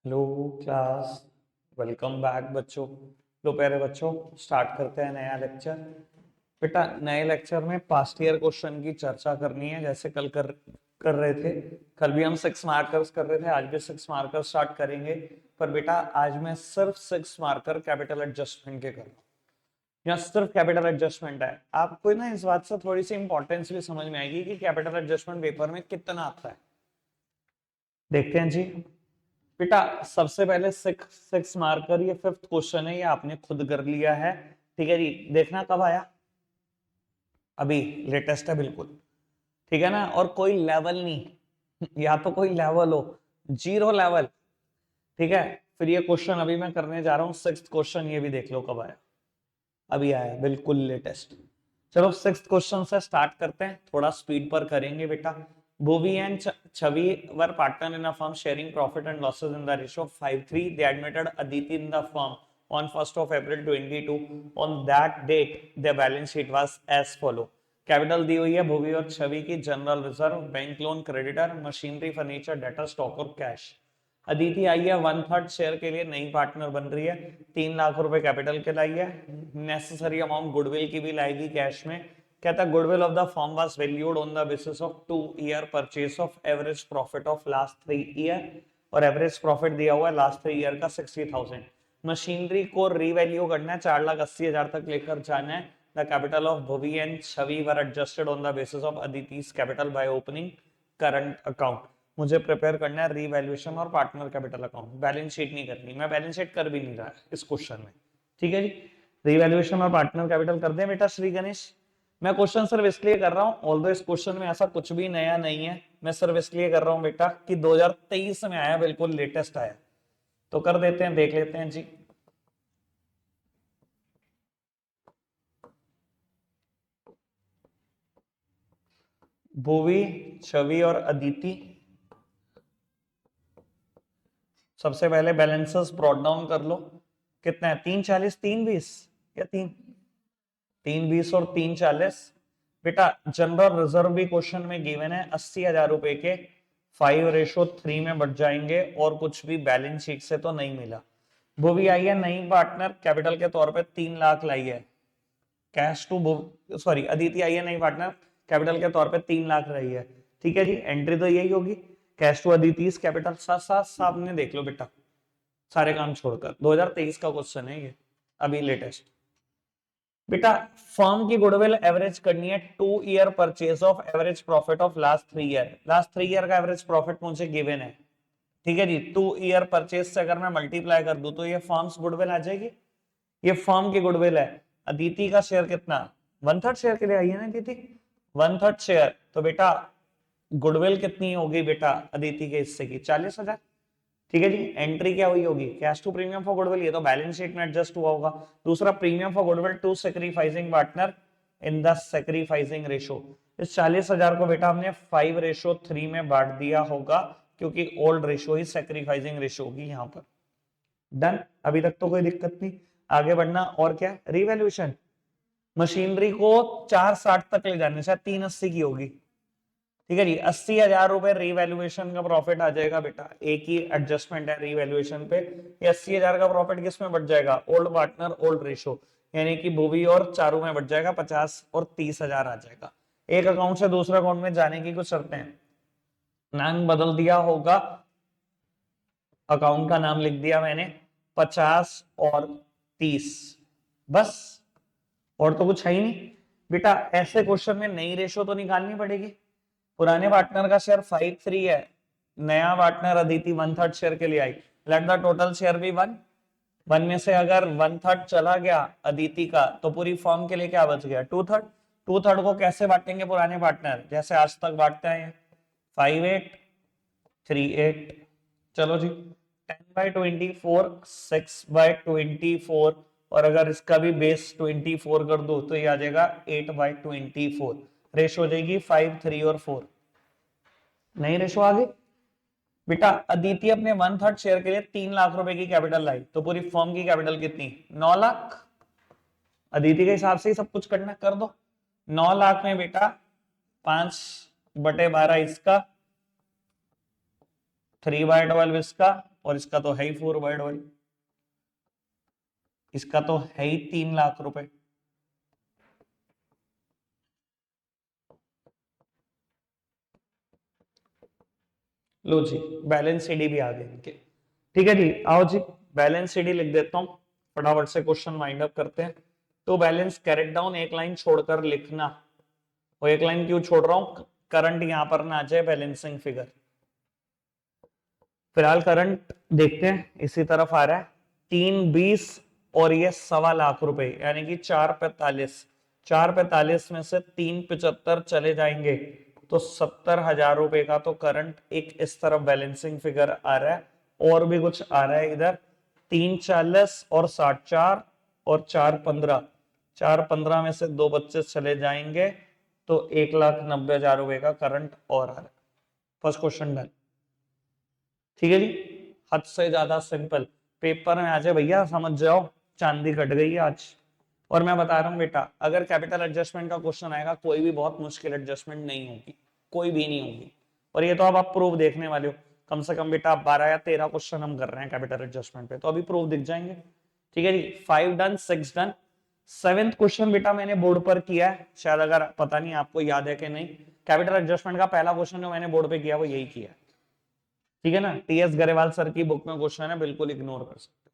Hello class. Welcome back बच्चों। लो प्यारे बच्चों, स्टार्ट करते हैं नया लेक्चर। बेटा नए लेक्चर में पास्ट ईयर क्वेश्चन की चर्चा करनी है, जैसे कल कर रहे थे। कल भी हम 6 मार्कर्स कर रहे थे, आज भी 6 मार्कर स्टार्ट करेंगे। पर बेटा आज मैं सिर्फ 6 मार्कर कैपिटल एडजस्टमेंट के कर रहा हूँ। यहाँ सिर्फ कैपिटल एडजस्टमेंट है। आपको ना इस बात से थोड़ी सी इंपॉर्टेंस भी समझ में आएगी कि कैपिटल एडजस्टमेंट पेपर में कितना आता है। देखते हैं जी। बेटा सबसे पहले सिक्स मार्कर, ये फिफ्थ क्वेश्चन है, ये आपने खुद कर लिया है। ठीक है जी, देखना कब आया, अभी लेटेस्ट है बिल्कुल। ठीक है ना, और कोई लेवल नहीं या तो कोई लेवल हो, 0 लेवल। ठीक है, फिर ये क्वेश्चन अभी मैं करने जा रहा हूँ सिक्स्थ क्वेश्चन, ये भी देख लो कब आया, अभी आया बिल्कुल लेटेस्ट। चलो सिक्स्थ क्वेश्चन से स्टार्ट करते हैं, थोड़ा स्पीड पर करेंगे बेटा। Bhuvi and Chavi were partner in a firm sharing profit and losses in the ratio of 5:3. They admitted Aditi in the firm on 1st of April 22. On that date, their balance sheet was as follow. Capital दी हुई है भूवी और छवि की, general reserve, bank loan, creditor, machinery, furniture, debtor, stock और cash. Aditi आई है 1/3 share के लिए, नई पार्टनर बन रही है, 3 लाख रुपए कैपिटल के लाई है, नेसेसरी अमाउंट गुडविल की भी लाएगी कैश में। कहता goodwill of the firm was valued on the basis of 2 year purchase of average profit of last 3 year, और एवरेज प्रॉफिट दिया हुआ है लास्ट 3 ईयर का 60,000। मशीनरी को रीवैल्यू करना है, 4,80,000 तक लेकर जाना है। The capital of Bhuvi and Chhavi were adjusted on the basis of Aditi's capital by opening current account. मुझे प्रिपेयर करना है रीवैल्यूएशन और partner capital account, balance sheet नहीं करनी, मैं बैलेंस शीट कर भी नहीं रहा इस क्वेश्चन में। ठीक है जी, रीवैल्यूएशन और पार्टनर कैपिटल कर दें बेटा श्री गणेश। मैं क्वेश्चन सिर्फ इसलिए कर रहा हूं, ऑल्दो इस क्वेश्चन में ऐसा कुछ भी नया नहीं है, मैं सिर्फ इसलिए कर रहा हूं बेटा कि 2023 में आया, बिल्कुल लेटेस्ट आया, तो कर देते हैं, देख लेते हैं जी। भुवी, छवि और अदिति, सबसे पहले बैलेंसेस ब्रॉट डाउन कर लो। कितना है, 340, 320 या 320 और 340। बेटा जनरल रिजर्व भी क्वेश्चन में गिवन है, 80,000 रुपए के 5:3 में बढ़ जाएंगे, और कुछ भी बैलेंस शीट से तो नहीं मिला। भुवी आई है नई पार्टनर, कैपिटल के तौर पे 3 लाख लाई है, कैश टू सॉरी अदिति आई है नई पार्टनर, कैपिटल के तौर पे 3 लाख रही है। ठीक है जी, एंट्री तो यही होगी, कैश टू अदिति कैपिटल, साथ साथ सामने देख लो बेटा, सारे काम छोड़कर 2023 का क्वेश्चन है ये, अभी लेटेस्ट। बेटा फर्म की गुडविल एवरेज करनी है, 2 year purchase of average profit of last 3 year. Last 3 year का एवरेज प्रॉफिट मुझे गिवन है। ठीक है जी, 2 ईयर परचेज से अगर मैं मल्टीप्लाई कर दूं तो ये फर्म्स गुडविल आ जाएगी, ये फर्म की गुडविल है। अदिति का शेयर कितना, 1/3 शेयर के लिए आई है ना अदिति, 1/3 शेयर, तो बेटा गुडविल कितनी होगी बेटा अदिति के हिस्से की, 40,000। ठीक है जी, एंट्री क्या हुई होगी, cash to premium for goodwill, ये तो बैलेंस शीट में एडजस्ट हुआ होगा। दूसरा premium for goodwill to sacrificing partner in the sacrificing ratio. इस 40,000 को बेटा हमने 5:3 में बांट दिया होगा, क्योंकि ओल्ड रेशो ही सैक्रिफाइसिंग रेशो होगी यहाँ पर। डन, अभी तक तो कोई दिक्कत नहीं, आगे बढ़ना। और क्या, रिवैल्यूएशन, मशीनरी को 460 तक ले जाने से 380 की होगी। ठीक है जी, 80,000 रुपए रिवैल्यूएशन का प्रॉफिट आ जाएगा बेटा, एक ही एडजस्टमेंट है रिवैल्यूएशन पे। ये 80,000 का प्रॉफिट किस में बढ़ जाएगा, ओल्ड पार्टनर ओल्ड रेशो, यानी कि भूवी और चारू में बढ़ जाएगा, 50 और 30,000 आ जाएगा। एक अकाउंट से दूसरे अकाउंट में जाने की कुछ शर्तें हैं, नाम बदल दिया होगा, अकाउंट का नाम लिख दिया मैंने, 50 और 30, बस, और तो कुछ है ही नहीं। बेटा ऐसे क्वेश्चन में नई रेशो तो निकालनी पड़ेगी। पुराने पार्टनर का शेयर 5:3 है, नया पार्टनर अदिति 1/3 शेयर के लिए आई, लेट द टोटल शेयर भी 1 में से अगर 1/3 चला गया अदिति का, तो पूरी फॉर्म के लिए क्या बच गया, 2/3। 2/3 को कैसे बांटेंगे पुराने पार्टनर, जैसे आज तक बांटते हैं, 5:8, 3:8। चलो जी, 10/24, 6/24, और अगर इसका भी बेस 24 कर दो तो ये आ जाएगा 8/24। रेशो हो जाएगी 5, 3 और 4, नहीं रेशो आ गई। बेटा अदिति अपने 1/3 शेयर के लिए 3 लाख रुपए की कैपिटल लाई, तो पूरी फर्म की कैपिटल कितनी, 9 लाख। अदिति के हिसाब से ही सब कुछ करना, कर दो। 9 लाख में बेटा 5/12 इसका, 3/12 इसका, और इसका तो है ही फॉरवर्ड ऑयल, इसका तो है ही 3 लाख रुपए। लो जी, बैलेंस शीट भी आ गई इनके। ठीक है जी, आओ जी बैलेंस शीट लिख देता हूं, फटाफट से क्वेश्चन वाइंड अप करते हैं। तो बैलेंस कैरेट डाउन एक लाइन छोड़कर लिखना, और एक लाइन क्यों छोड़ रहा हूं, करंट यहां पर ना आ जाए बैलेंसिंग फिगर। फिलहाल करंट देखते हैं, इसी तरफ आ रहा है 320 और ये 1.25 लाख रुपए, यानी कि 445। 445 में से 375 चले जाएंगे तो 70,000 रुपए का तो करंट एक इस तरफ बैलेंसिंग फिगर आ रहा है, और भी कुछ आ रहा है इधर 340 और 64 और 415। 415 में से 2 25 चले जाएंगे तो 1,90,000 रुपए का करंट और आ रहा है। First question done. ठीक है जी, हद से ज्यादा सिंपल, पेपर में आ जाए भैया समझ जाओ, चांदी कट गई है आज। और मैं बता रहा हूं बेटा, अगर कैपिटल एडजस्टमेंट का क्वेश्चन आएगा कोई भी बहुत मुश्किल एडजस्टमेंट नहीं होगी, कोई भी नहीं होगी। और ये तो अब आप प्रूफ देखने वाले हो, कम से कम बेटा 12 या 13 क्वेश्चन हम कर रहे हैं कैपिटल एडजस्टमेंट पे, तो अभी प्रूफ दिख जाएंगे। ठीक है जी, 5 डन, 6 डन। 7th क्वेश्चन बेटा मैंने बोर्ड पर किया है, शायद अगर पता नहीं आपको याद है कि नहीं, कैपिटल एडजस्टमेंट का पहला क्वेश्चन जो मैंने बोर्ड पे किया वो यही किया है। ठीक है ना, टीएस गरेवाल सर की बुक में क्वेश्चन है, बिल्कुल इग्नोर कर सकते हो।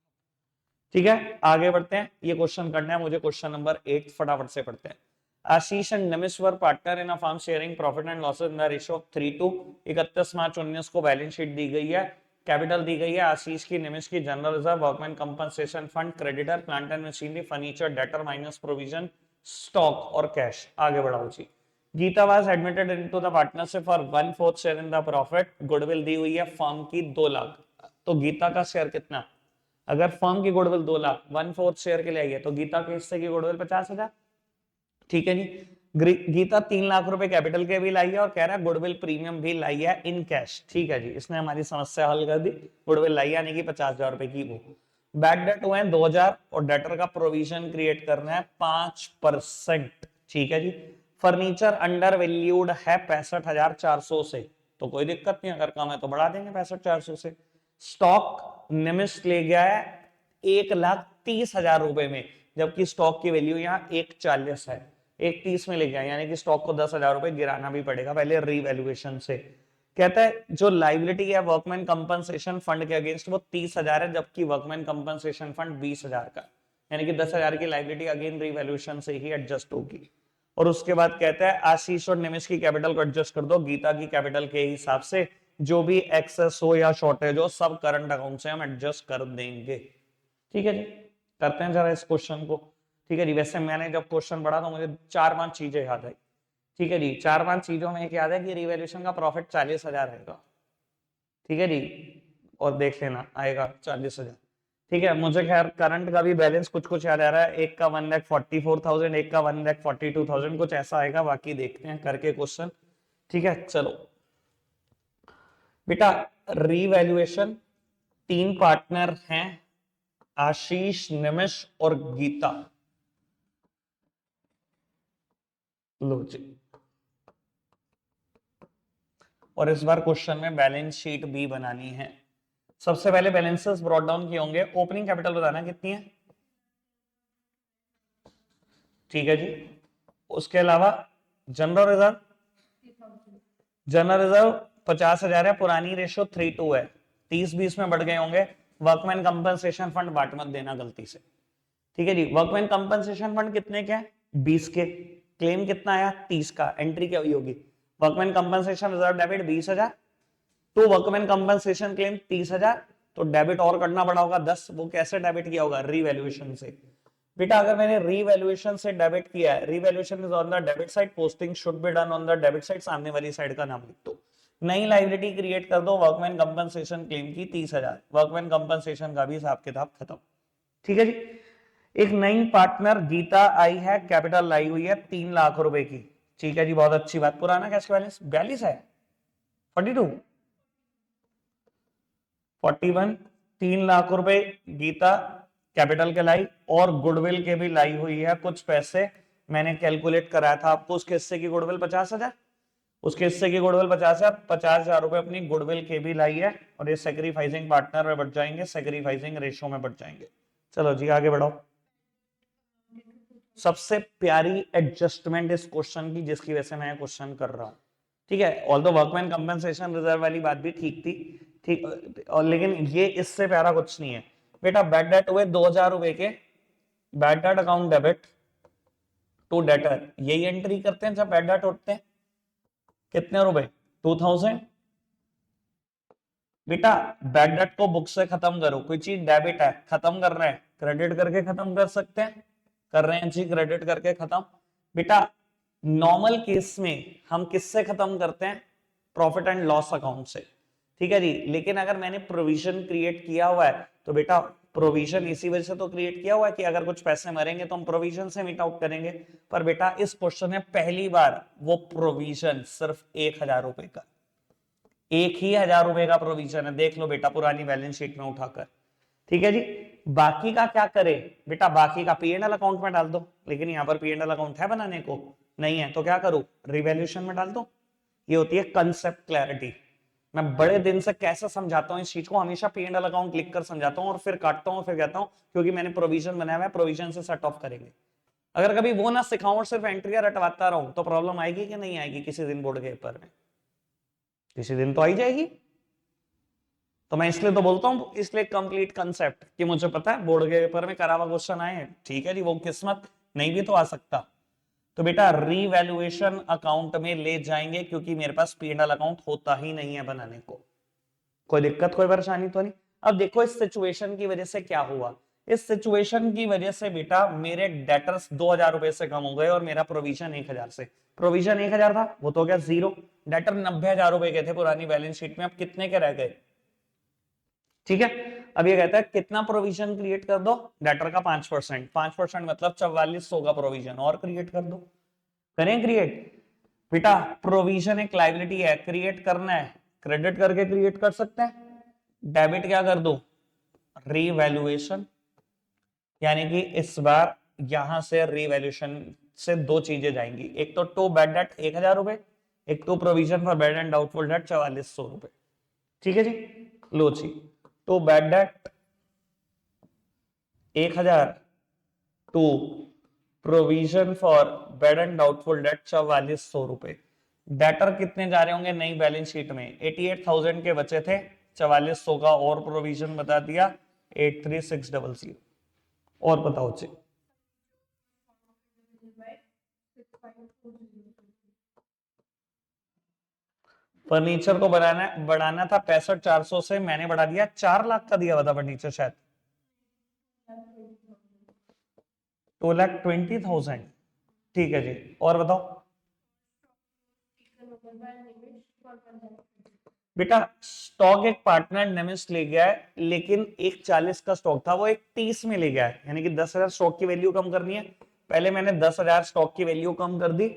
ठीक है, आगे बढ़ते हैं, ये क्वेश्चन करना है मुझे, क्वेश्चन नंबर 8 फटाफट से पढ़ते हैं। Ashish and Namish were partner in a firm sharing profit and losses in the ratio of 3:2। 31 मार्च 19 को बैलेंस शीट दी गई है, कैपिटल दी गई है आशीष की, निमिश की, general reserve, workman compensation fund, creditor, plant and machinery, furniture, debtor minus provision, stock और cash. आगे बढ़ाओ जी। Geeta was admitted into the partnership for 1/4 share in the profit. Goodwill दी हुई है फर्म की 2 लाख। तो गीता का शेयर कितना, अगर फर्म की गुडविल 2 लाख, 1/4 शेयर के लिए आई है, तो गीता के हिस्से की गुडविल 50,000। ठीक है जी, गीता 3 लाख रुपए कैपिटल के भी लाई है, और कह रहा है गुडविल प्रीमियम भी लाई है इन कैश। ठीक है जी, इसने हमारी समस्या हल कर दी, गुडविल लाई यानी कि 50,000 रुपए की वो। बैड डेट हुए 2,000, और डेटर का प्रोविजन क्रिएट करना है 5%। ठीक है जी, फर्नीचर अंडर वैल्यूड है 65,400 से, तो कोई दिक्कत नहीं, अगर कम है तो बढ़ा देंगे 65,400 से। स्टॉक निमिष ले गया है 1,30,000 रुपए में, जबकि स्टॉक की वैल्यू यहाँ 1,40 है, 1,30 में ले गया, यानी कि स्टॉक को 10,000 रुपए गिराना भी पड़ेगा पहले रीवैल्यूएशन से। कहता है जो लाइबिलिटी है वर्कमैन कंपनसेशन फंड के अगेंस्ट वो 30,000 है, जबकि वर्कमैन कंपनसेशन फंड 20,000 का, यानी कि 10,000 की लाइबिलिटी अगेन रीवैल्यूएशन से ही एडजस्ट होगी। और उसके बाद कहता है आशीष और निमिष की कैपिटल को एडजस्ट कर दो गीता की कैपिटल के हिसाब से, जो भी एक्सेस हो या शॉर्टेज हो सब करंट अकाउंट से हम एडजस्ट कर देंगे। ठीक है जी, करते हैं जरा इस क्वेश्चन को। ठीक है जी, वैसे मैंने जब क्वेश्चन पढ़ा तो मुझे 4-5 चीजें याद आई। ठीक है जी, 4-5 चीजों में एक याद है कि रिवैल्यूएशन का प्रॉफिट 40,000 आएगा। ठीक है जी, और देख लेना आएगा 40,000। ठीक है, मुझे खैर करंट का भी बैलेंस कुछ कुछ याद आ रहा है, एक का 1,44,000, एक का 1,42,000, कुछ ऐसा आएगा, बाकी देखते हैं करके क्वेश्चन। ठीक है, चलो बेटा, रीवैल्यूएशन 3 पार्टनर हैं, आशीष, निमिष और गीता। लो जी, और इस बार क्वेश्चन में बैलेंस शीट भी बनानी है। सबसे पहले बैलेंसेस ब्रॉट डाउन किए होंगे, ओपनिंग कैपिटल बताना कितनी है। ठीक है जी, उसके अलावा जनरल रिजर्व, जनरल रिजर्व 50,000 है, पुरानी रेशियो 3:2 है, 30-20 में बढ़ गए होंगे। वर्कमैन कंपनसेशन फंड बाट मत देना गलती से। ठीक है जी, वर्कमैन कंपनसेशन फंड कितने के हैं, 20 के। क्लेम कितना आया, 30 का। एंट्री क्या हुई होगी, वर्कमैन कंपनसेशन रिजर्व डेबिट 20,000, तो वर्कमैन कंपनसेशन क्लेम 30,000, तो डेबिट और करना पड़ा होगा 10। वो कैसे डेबिट किया होगा, रीवैल्यूएशन से। बेटा अगर मैंने रीवैल्यूएशन से डेबिट किया है, revaluation is on the debit side, posting should be done on the debit side, सामने वाली साइड का नाम लिख दो। नई लाइबिलिटी क्रिएट कर दो वर्कमैन कंपनसेशन क्लेम की 30,000, वर्कमैन कंपनसेशन का भी हिसाब किताब खत्म। ठीक है जी, एक नई पार्टनर गीता आई है, कैपिटल लाई हुई है 3 लाख रुपए की। ठीक है जी, बहुत अच्छी बात। पुराना कैश बैलेंस 42 है, 42, 41, 3 लाख रुपए गीता कैपिटल के लाई, और गुडविल के भी लाई हुई है कुछ पैसे, मैंने कैलकुलेट कराया था आपको, उसके हिस्से की गुडविल 50,000। उसके हिस्से की गुडविल 50,000, 50,000 रुपए अपनी गुडविल के भी लाई है, और ये सेक्रीफाइसिंग पार्टनर में बढ़ जाएंगे, सेक्रीफाइसिंग रेशो में बढ़ जाएंगे। चलो जी आगे बढ़ाओ। सबसे प्यारी एडजस्टमेंट इस क्वेश्चन की, जिसकी वजह से मैं क्वेश्चन कर रहा हूं, ठीक है। ऑल्दो वर्कमैन कंपनसेशन रिजर्व वाली बात भी ठीक थी, ठीक, और लेकिन ये इससे प्यारा कुछ नहीं है बेटा। बैड डेट हुए 2,000 रुपए के, bad debt account debit to debtor, यही एंट्री करते हैं जब बैड डेट उठते हैं। कितने रुपए? 2,000। बेटा बैड डेट को बुक से खत्म करो, कोई चीज डेबिट है खत्म कर रहे हैं, क्रेडिट करके खत्म कर सकते हैं, कर रहे हैं जी क्रेडिट करके खत्म। बेटा नॉर्मल केस में हम किससे खत्म करते हैं? प्रॉफिट एंड लॉस अकाउंट से, ठीक है जी। लेकिन अगर मैंने प्रोविजन क्रिएट किया हुआ है तो बेटा प्रोविजन इसी वजह से तो क्रिएट किया हुआ है कि अगर कुछ पैसे मरेंगे तो हम प्रोविजन से मीट आउट करेंगे। पर बेटा इस क्वेश्चन में पहली बार वो प्रोविजन सिर्फ 1,000 रुपए का, 1,000 रुपए का प्रोविजन है, देख लो बेटा पुरानी बैलेंस शीट में उठाकर, ठीक है जी। बाकी का क्या करे बेटा? बाकी का P&L अकाउंट में डाल दो, लेकिन यहाँ पर P&L अकाउंट है बनाने को? नहीं है, तो क्या करूं? रिवैल्यूएशन में डाल दो। ये होती है कंसेप्ट क्लैरिटी। मैं बड़े दिन से कैसे समझाता हूँ इस चीज को, हमेशा P&L अकाउंट लिख कर समझाता हूँ और फिर काटता हूँ, फिर कहता हूँ क्योंकि मैंने प्रोविजन बनाया हुआ है, प्रोविजन से सेट ऑफ करेंगे। अगर कभी वो ना सिखाऊं और सिर्फ एंट्रियां रटवाता रहूं तो प्रॉब्लम आएगी कि नहीं आएगी? किसी दिन बोर्ड के पेपर में किसी दिन तो आई जाएगी। तो मैं इसलिए तो बोलता हूं, इसलिए कंप्लीट कंसेप्ट कि मुझे पता है बोर्ड के पेपर में करा हुआ क्वेश्चन आए हैं, ठीक है जी, वो किस्मत नहीं भी तो आ सकता। तो बेटा रीवैल्यूएशन अकाउंट में ले जाएंगे क्योंकि मेरे पास P&L अकाउंट होता ही नहीं है बनाने को। कोई दिक्कत कोई परेशानी तो नहीं? अब देखो इस सिचुएशन की वजह से क्या हुआ। इस सिचुएशन की वजह से बेटा मेरे डेटर्स 2,000 रुपए से कम हो गए और मेरा प्रोविजन 1,000 से, प्रोविजन 1,000 था वो तो हो गया जीरो। डेटर 90,000 रुपए के थे पुरानी बैलेंस शीट में, अब कितने के रह गए? ठीक है। अब ये कहता है कितना प्रोविजन क्रिएट कर दो? डेटर का 5%, 5% मतलब 4400 का प्रोविजन और क्रिएट कर दो। करें क्रिएट? बेटा प्रोविजन एक लाइबिलिटी है, क्रिएट करना है, क्रेडिट करके क्रिएट कर सकते हैं। डेबिट क्या कर दो? रीवैल्यूएशन, यानी कि इस बार यहां से रीवैल्यूएशन से दो चीजें जाएंगी, एक तो टू बैड डेट 1,000 रुपए, एक तो provision for bad and doubtful debt 4400 रुपए, ठीक है जी। लो जी, तो bad debt 1,000 to provision for bad and doubtful debt 4400 रुपए। डेटर कितने जा रहे होंगे नई बैलेंस शीट में? 88,000 के बचे थे, 4400 का और प्रोविजन बता दिया 83,600। और बताओ जी। फर्नीचर को बढ़ाना था 65,400 से, मैंने बढ़ा दिया 4 लाख का दिया हुआ था फर्नीचर शायद, 2,20,000, ठीक है जी। और बताओ बेटा स्टॉक एक पार्टनर नेमिस ले गया है, लेकिन एक 40 का स्टॉक था वो एक 30 में ले गया है, यानी कि 10,000 स्टॉक की वैल्यू कम करनी है। पहले मैंने 10,000 स्टॉक की वैल्यू कम कर दी,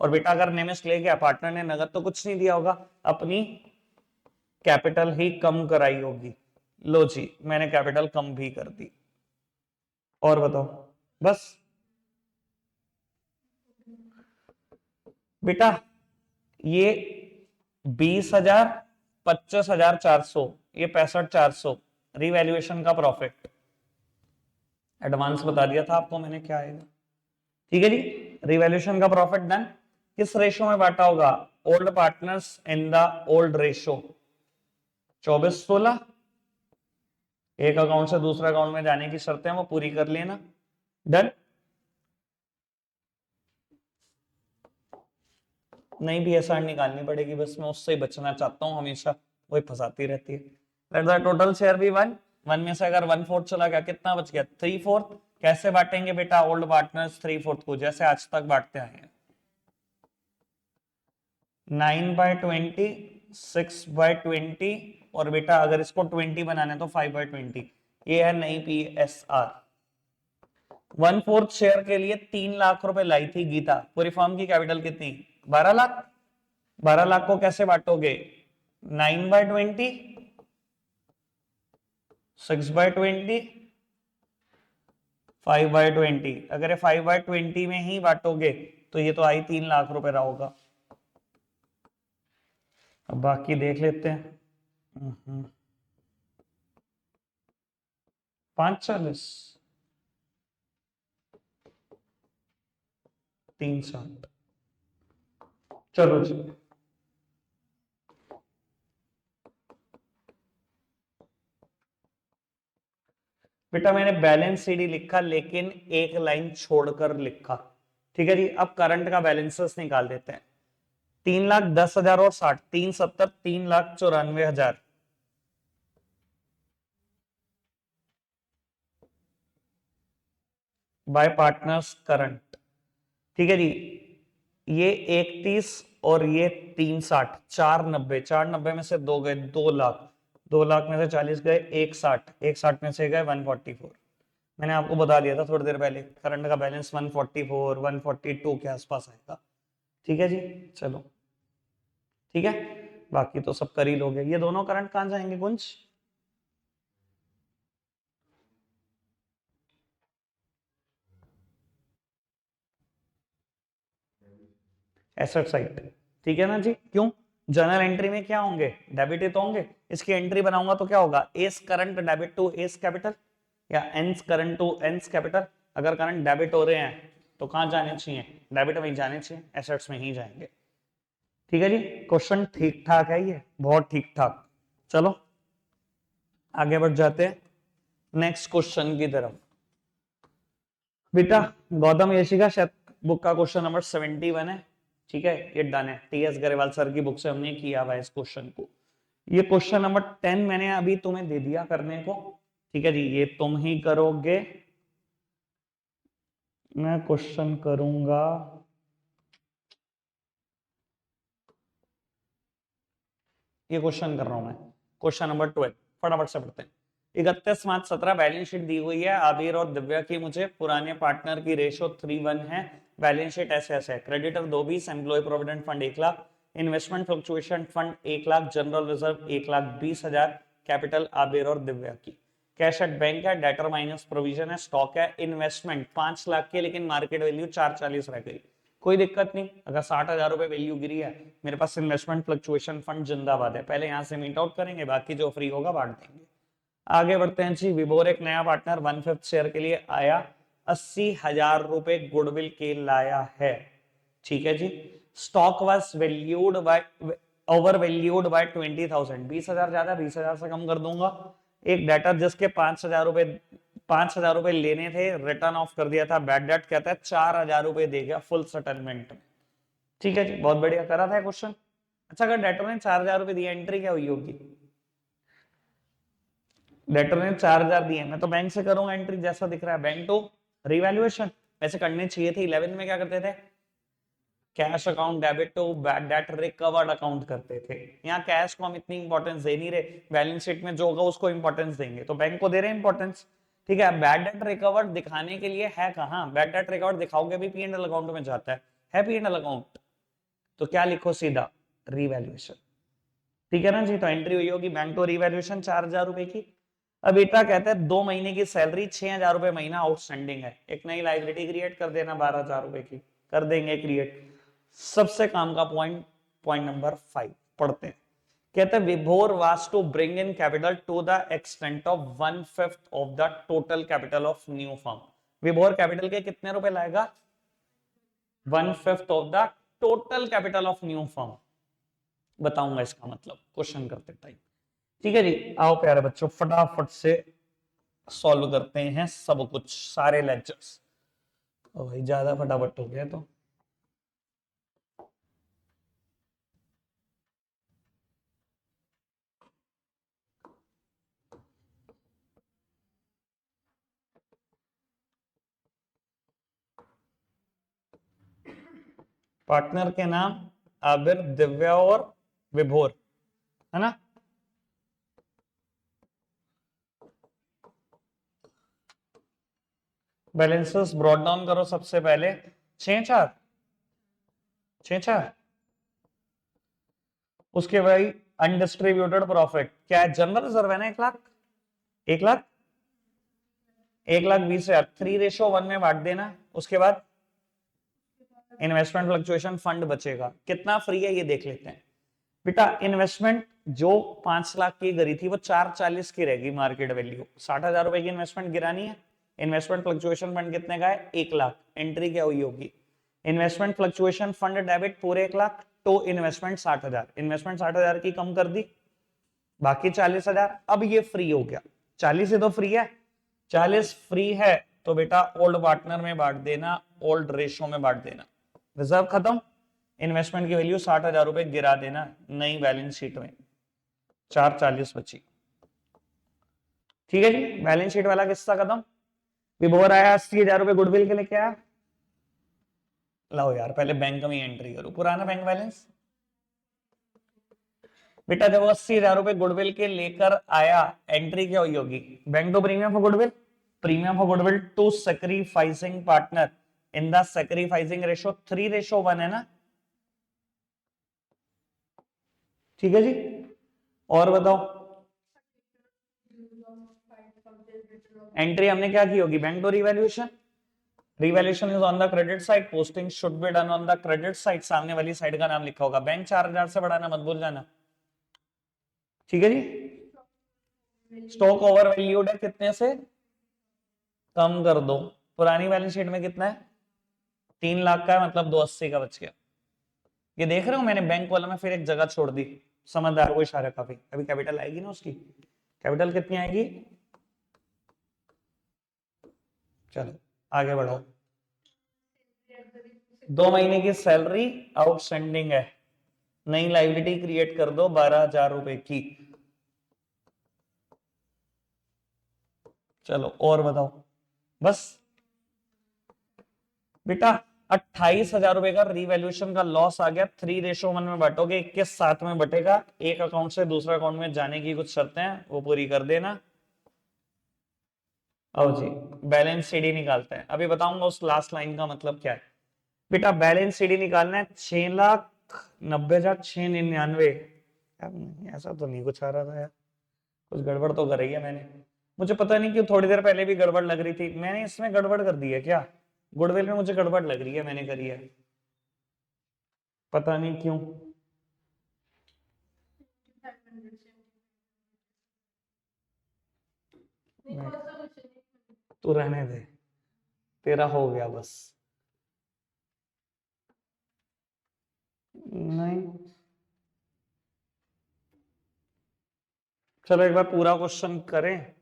और बेटा अगर नेमिस ले गया, पार्टनर ने नगद तो कुछ नहीं दिया होगा, अपनी कैपिटल ही कम कराई होगी। लो जी मैंने कैपिटल कम भी कर दी। और बताओ बस। बेटा ये 20,000, 25,400, ये 65,400 रिवैल्यूएशन का प्रॉफिट, एडवांस बता दिया था आपको मैंने क्या आएगा, ठीक है जी। रिवैल्यूएशन का प्रॉफिट डन। किस रेशो में बांटा होगा? Old partners in the old ratio, 24-16। एक अकाउंट से दूसरे अकाउंट में जाने की शर्तें वो पूरी कर लेना, डन। नहीं भी ऐसा निकालनी पड़ेगी, बस मैं उससे ही बचना चाहता हूँ, हमेशा वही फंसाती रहती है। टोटल शेयर भी 1, 1 में से अगर 1/4 चला गया, कितना बच गया? 3/4। कैसे बांटेंगे बेटा ओल्ड पार्टनर्स 3/4 को? जैसे आज तक बांटते आए हैं, 9/20, 6/20, और बेटा अगर इसको 20 बनाना है तो 5/20। ये है नई PSR। 1/4 शेयर के लिए 3 लाख रुपए लाई थी गीता, पूरी फर्म की कैपिटल कितनी? 12 लाख। 12 लाख को कैसे बांटोगे? 9/20, 6/20, 5/20। अगर ये 5/20 में ही बांटोगे तो ये तो आई 3 लाख रुपए रहा होगा। अब बाकी देख लेते हैं। 540, 360, चलो जी। बेटा मैंने बैलेंस सीडी लिखा लेकिन एक लाइन छोड़कर लिखा। ठीक है जी, अब करंट का बैलेंसेस निकाल देते हैं। 3,10,000 और 60, 370, 3,94,000 बाय पार्टनर्स करंट। ठीक है जी, ये 31 और ये 360, 490, 490 में से दो गए 2 लाख, 2 लाख में से 40 गए 160, 160 में से गए 144। मैंने आपको बता दिया था थोड़ी देर पहले करंट का बैलेंस 144 142 के आसपास आएगा। ठीक है जी, चलो ठीक है, बाकी तो सब कर ही लोगे। ये दोनों करंट कहां जाएंगे कुंज? Asset side. ठीक है ना जी, क्यों? जर्नल एंट्री में क्या होंगे? डेबिट ही तो होंगे। इसकी एंट्री बनाऊंगा तो क्या होगा? S current debit to S capital या N's current to N's capital. अगर करंट डेबिट हो रहे हैं तो कहां जाने चाहिए? डेबिट में ही जाने चाहिए, एसेट्स में ही जाएंगे। ठीक है जी, क्वेश्चन ठीक ठाक है, ये बहुत ठीक ठाक। चलो आगे बढ़ जाते हैं नेक्स्ट क्वेश्चन की तरफ। बेटा गौतम यशी का शायद बुक का क्वेश्चन नंबर 71 है। ठीक है, ये डन है, टीएस गरेवाल सर की बुक से हमने किया हुआ है इस क्वेश्चन को। ये क्वेश्चन नंबर 10 मैंने अभी तुम्हें दे दिया करने को। ठीक है जी, ये तुम ही करोगे, मैं क्वेश्चन करूंगा। ये क्वेश्चन कर रहा हूं मैं, क्वेश्चन नंबर 12, फटाफट से पढ़ते हैं। 31 मार्च 17 बैलेंस शीट दी हुई है आबिर और दिव्या की मुझे। पुराने पार्टनर की रेशो 3:1 है। बैलेंस शीट ऐसे ऐसे है। Creditor 220, employee provident fund 1 lakh, investment fluctuation fund 1 lakh, general reserve 1,20,000, capital Abir और दिव्या की। कैश एट बैंक है, डेटर माइनस प्रोविजन है, स्टॉक है, इन्वेस्टमेंट 5 लाख की, लेकिन मार्केट वैल्यू 440 रह गई। कोई दिक्कत नहीं, अगर 60,000 रुपए वैल्यू गिरी है, मेरे पास इन्वेस्टमेंट फ्लक्चुएशन फंड जिंदाबाद है। पहले यहां से मीट आउट करेंगे, बाकी जो फ्री होगा बांट देंगे। आगे बढ़ते हैं जी। विभोर एक नया पार्टनर 1/5 शेयर के लिए आया, 80,000 रुपए गुडविल के लाया है। ठीक है जी, stock was valued by over valued by 20,000, 20,000 ज्यादा, 20,000 से कम कर दूंगा। एक डेटर जिसके 5,000 रुपए लेने थे, रिटर्न ऑफ कर दिया था, बैड डेट कहता है 4,000 रुपए दे गया फुल सेटलमेंट में। ठीक है जी, बहुत बढ़िया करा था क्वेश्चन। अच्छा, अगर डेटर ने 4,000 रुपए दिए, एंट्री क्या हुई होगी? डेटर ने 4,000 दिए, मैं तो बैंक से करूंगा एंट्री, जैसा दिख रहा है बैंक टू रिवैल्यूएशन। वैसे करने चाहिए थे, 11 में क्या करते थे? Cash account debit to bad debt recovered account करते थे। यहाँ कैश को हम इतनी इंपॉर्टेंस दे नहीं रहे, बैलेंस शीट में जो होगा उसको इंपॉर्टेंस देंगे, तो बैंक को दे रहे हैं इंपॉर्टेंस। ठीक है, बैड डेट रिकवर्ड दिखाने के लिए है कहाँ? बैड डेट रिकवर्ड दिखाओगे भी पी एंड एल अकाउंट में जाता है पी एंड एल अकाउंट, तो क्या लिखो सीधा? रिवैल्यूएशन। ठीक है ना जी, तो एंट्री हुई होगी बैंक टू रिवैल्यूएशन 4,000 रुपए की। अब बेटा कहता है 2 महीने की सैलरी 6,000 रुपए महीना आउटस्टैंडिंग है, एक नई लाइबिलिटी क्रिएट कर देना 12,000 रुपए की, कर देंगे क्रिएट। सबसे काम का पॉइंट, पॉइंट नंबर 5 पढ़ते हैं। कहते हैं Vibhor was to bring in capital to the extent of 1/5 of the total capital of new firm. Vibhor capital के कितने रुपए लाएगा? 1/5 of the total capital of new firm. बताऊंगा इसका मतलब क्वेश्चन करते टाइम। ठीक है जी, आओ प्यारे बच्चों फटाफट से सॉल्व करते हैं सब कुछ, सारे लेक्चर्स। भाई ज्यादा फटाफट हो गया तो। पार्टनर के नाम आबिर, दिव्या और विभोर, है ना? बैलेंसेस ब्रॉट डाउन करो सबसे पहले। 6,4, 6,4। उसके भाई अनडिस्ट्रीब्यूटेड प्रॉफिट क्या है? जनरल रिजर्व है ना, 1 लाख, 1 लाख, 1,20,000, 3:1 में बांट देना। उसके बाद इन्वेस्टमेंट फ्लक्चुएशन फंड बचेगा, कितना फ्री है ये देख लेते हैं। बेटा इन्वेस्टमेंट जो 5 लाख की करी थी वो 440 की रहेगी मार्केट वैल्यू। 60,000 रुपए की इन्वेस्टमेंट गिरानी है। इन्वेस्टमेंट फ्लक्चुएशन फंड कितने का है? 1 लाख। एंट्री क्या हुई होगी? इन्वेस्टमेंट फ्लक्चुएशन फंड डेबिट पूरे 1 लाख, तो इन्वेस्टमेंट 60,000। इन्वेस्टमेंट 60,000 की कम कर दी, बाकी 40,000। अब ये फ्री हो गया, 40 ही तो फ्री है। 40 फ्री है तो बेटा ओल्ड पार्टनर में बांट देना, ओल्ड रेशो में बांट देना। रिजर्व खत्म, इन्वेस्टमेंट की वैल्यू 60,000 रुपए गिरा देना नई बैलेंस शीट में, 440 बची। ठीक है जी, बैलेंस शीट वाला किस्सा खत्म। विभोर आया 80,000 रुपए गुडविल के लिए, क्या लाओ यार पहले बैंक में एंट्री करो पुराना बैंक बैलेंस। बेटा जब 80,000 रुपए गुडविल के लेकर आया, एंट्री क्या हुई होगी? Bank to premium for goodwill, premium for goodwill to sacrificing partner in the sacrificing ratio 3:1 है ना। ठीक है जी, और बताओ एंट्री हमने क्या की होगी? Bank to revaluation, revaluation is on the credit side, posting should be done on the credit side. सामने वाली साइड का नाम लिखा होगा, बैंक 4,000 से बढ़ाना मत भूल जाना। ठीक है जी, स्टॉक ओवर वैल्यूड है, कितने से कम कर दो। पुरानी बैलेंस शीट में कितना है? 3 लाख का है, मतलब 280 का बच गया। ये देख रहे हो मैंने बैंक वाला में फिर एक जगह छोड़ दी, समझदार को इशारा काफी। अभी कैपिटल आएगी ना उसकी, कैपिटल कितनी आएगी? चलो आगे बढ़ो। 2 महीने की सैलरी आउटस्टैंडिंग है, नई लाइबिलिटी क्रिएट कर दो 12,000 रुपए की। चलो और बताओ बस। बेटा 28,000 रुपए का रिवैल्यूएशन का लॉस आ गया, 3:1 में बांटोगे, 21/7 में बटेगा। एक अकाउंट से दूसरे अकाउंट में जाने की कुछ शर्तें हैं, वो पूरी कर देना। आओ जी, बैलेंस सीडी निकालते हैं। अभी बताऊंगा उस लास्ट लाइन का मतलब क्या है। बेटा बैलेंस सीडी निकालना है 6,90,699। ऐसा तो नहीं कुछ आ रहा था यार, कुछ गड़बड़ तो कर रही है मैंने। मुझे पता नहीं क्यों थोड़ी देर पहले भी गड़बड़ लग रही थी, मैंने इसमें गड़बड़ कर दी है क्या? गुडविल में मुझे गड़बड़ लग रही है, मैंने करी है, पता नहीं क्यों। तू रहने दे, तेरा हो गया बस। नहीं चलो एक बार पूरा क्वेश्चन करें,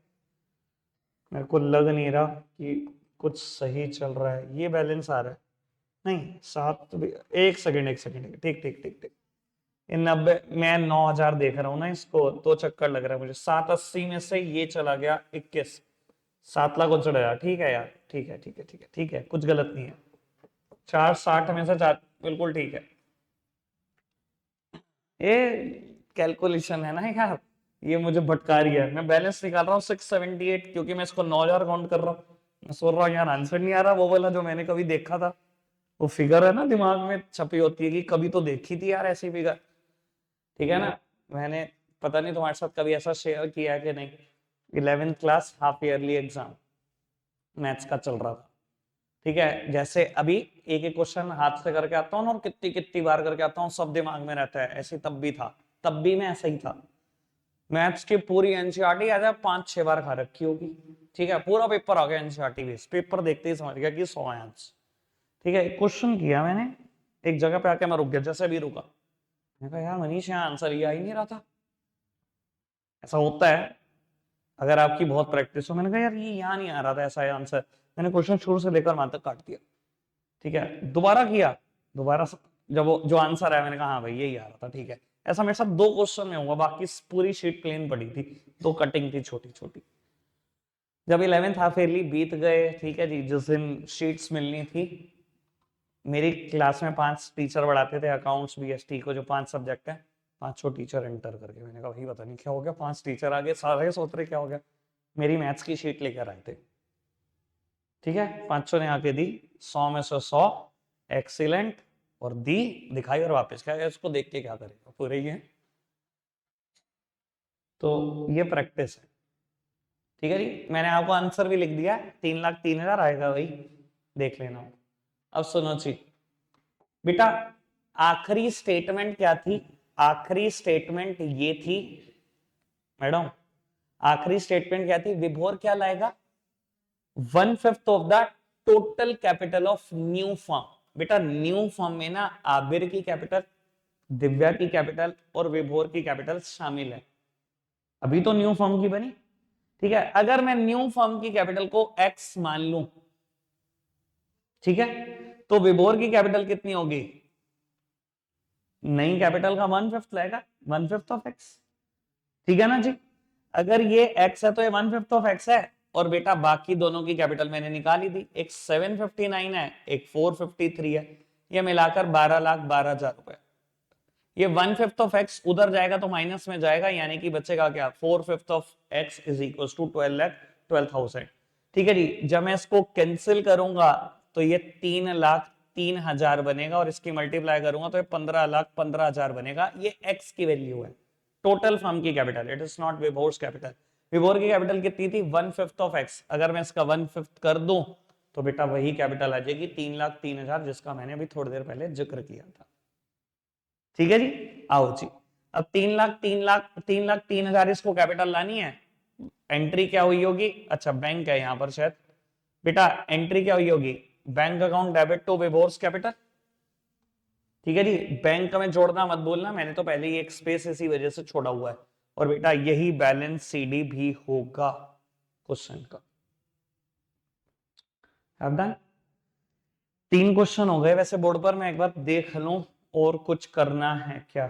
मेरे को लग नहीं रहा कि कुछ सही चल रहा है। ये बैलेंस आ रहा है, नहीं 7 एक सेकेंड एक सेकेंड, ठीक ठीक ठीक ठीक। इन 90, मैं 9,000 देख रहा हूँ ना इसको, तो चक्कर लग रहा है मुझे। 780 में से ये चला गया 21, 7,59,000। ठीक है यार, ठीक है ठीक है ठीक है ठीक है, कुछ गलत नहीं है। 460 में से 4, बिल्कुल ठीक है। ये कैलकुलेशन है ना यार, ये मुझे भटका रही है। मैं बैलेंस निकाल रहा हूँ 678, क्योंकि मैं इसको 9,000 काउंट कर रहा हूँ। मैं सोच रहा हूँ यार आंसर नहीं आ रहा, वो वाला जो मैंने कभी देखा था, वो फिगर है ना दिमाग में छपी होती है कि कभी तो देखी थी यार ऐसी फिगर। ठीक है ना, मैंने पता नहीं तुम्हारे साथ कभी ऐसा शेयर किया है कि नहीं। 11th class half yearly exam maths का चल रहा था। ठीक है, जैसे अभी एक एक क्वेश्चन हाथ से करके आता हूँ ना, और कितनी कितनी बार करके आता हूँ, सब दिमाग में रहता है, ऐसे तब भी था, तब भी मैं ऐसा ही था। मैथ्स की पूरी एनसीईआरटी आ जाए 5-6 बार खा रखी होगी। ठीक है, पूरा पेपर आ गया एनसीईआरटी बेस, पेपर देखते ही समझ गया कि 100 आंसर। ठीक है, क्वेश्चन किया मैंने, एक जगह पे आके मैं रुक गया, जैसे भी रुका, मैंने कहा यार मनीष यहाँ आंसर ये आ ही नहीं रहा था। ऐसा होता है अगर आपकी बहुत प्रैक्टिस हो। मैंने कहा यार ये यहाँ नहीं आ रहा था ऐसा आंसर, मैंने क्वेश्चन शुरू से लेकर वहां तक काट दिया। ठीक है, दोबारा किया, दोबारा जब वो जो आंसर है मैंने कहा हाँ भाई यही आ रहा था। ठीक है, ऐसा मेरे साथ 2 क्वेश्चन में हुआ, बाकी पूरी शीट प्लेन पड़ी थी, 2 कटिंग थी छोटी छोटी। जब 11th हाफ ईयरली बीत गए, ठीक है जी, जिस दिन शीट्स मिलनी थी, मेरी क्लास में 5 टीचर पढ़ाते थे अकाउंट्स बीएसटी को, जो 5 सब्जेक्ट है, 5 टीचर एंटर करके। मैंने कहा भाई पता नहीं क्या हो गया, 5 टीचर आ गए, सारे सोच रहे क्या हो गया। मेरी मैथ्स की शीट लेकर आए थे। ठीक है, 500 ने आके दी, 100 में से 100 एक्सीलेंट, और दी, दिखाई और वापस क्या, इसको देख के क्या करेगा, पूरे ही है। तो ये प्रैक्टिस है। ठीक है जी, मैंने आपको आंसर भी लिख दिया, 3,03,000 आएगा भाई, देख लेना। अब सुनो जी बेटा, आखिरी स्टेटमेंट क्या थी? आखिरी स्टेटमेंट ये थी मैडम, आखिरी स्टेटमेंट क्या थी? विभोर क्या लाएगा? 1/5 of the total capital of new firm. बेटा न्यू फर्म में ना आबिर की कैपिटल, दिव्या की कैपिटल और विभोर की कैपिटल शामिल है। अभी तो न्यू फर्म की बनी, ठीक है। अगर मैं न्यू फर्म की कैपिटल को x मान लूं, ठीक है, तो विभोर की कैपिटल कितनी होगी? नई कैपिटल का 1/5 लाएगा, 1/5 ऑफ x, ठीक है ना जी। अगर ये x है तो ये 1/5 ऑफ x है, और बेटा बाकी दोनों की कैपिटल मैंने निकाली दी, एक 759 है, एक 453 है, ये मिलाकर 12,12,000 रुपए। ये 1/5 ऑफ x उधर जाएगा तो माइनस में जाएगा, यानी कि बचेगा क्या? 4/5 of x is equal to 12,12,000, ठीक है जी। जब मैं इसको कैंसिल करूंगा तो ये 3,03,000 बनेगा, और इसकी मल्टीप्लाई करूंगा तो ये 15,15,000 बनेगा। ये x की वैल्यू है, टोटल फर्म की capital, it is not Vibhor's capital. Vibhor की कैपिटल कितनी थी? 1/5 ऑफ x। अगर मैं इसका 1/5 कर दूं तो बेटा वही कैपिटल आ जाएगी 3,03,000, जिसका मैंने अभी थोड़ी देर पहले जिक्र किया था, ठीक है जी। आओ जी, अब 3,03,000 इसको कैपिटल लानी है। एंट्री क्या हुई होगी? अच्छा बैंक है यहां पर शायद, बेटा एंट्री क्या हुई होगी? Bank account debit to Vibhor's capital, ठीक है जी। बैंक में जोड़ना मत बोलना, मैंने तो पहले ही एक स्पेस इसी वजह से छोड़ा हुआ है। और बेटा यही बैलेंस सीडी भी होगा क्वेश्चन का। Have done. 3 क्वेश्चन हो गए वैसे बोर्ड पर, मैं एक बार देख लूं और कुछ करना है क्या।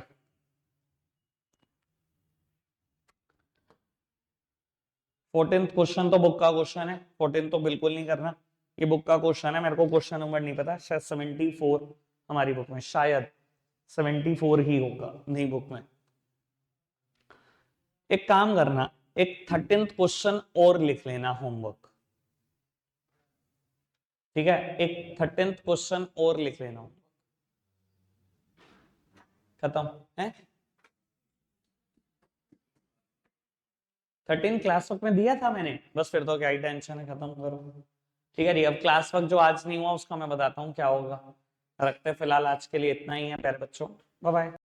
फोर्टीन्थ क्वेश्चन तो बुक का क्वेश्चन है, 14 तो बिल्कुल नहीं करना, ये बुक का क्वेश्चन है। मेरे को क्वेश्चन नंबर नहीं पता, शायद 74 हमारी बुक में, शायद 74 ही होगा नहीं बुक में। एक काम करना, एक 13th क्वेश्चन और लिख लेना होमवर्क, ठीक है। एक 13th क्वेश्चन और लिख लेना, खत्म है। 13 क्लास वर्क में दिया था मैंने, बस फिर तो क्या ही टेंशन है, खत्म करो, ठीक है जी। अब क्लास वर्क जो आज नहीं हुआ उसका मैं बताता हूँ क्या होगा। रखते फिलहाल आज के लिए इतना ही है प्यारे बच्चों, बाय बाय।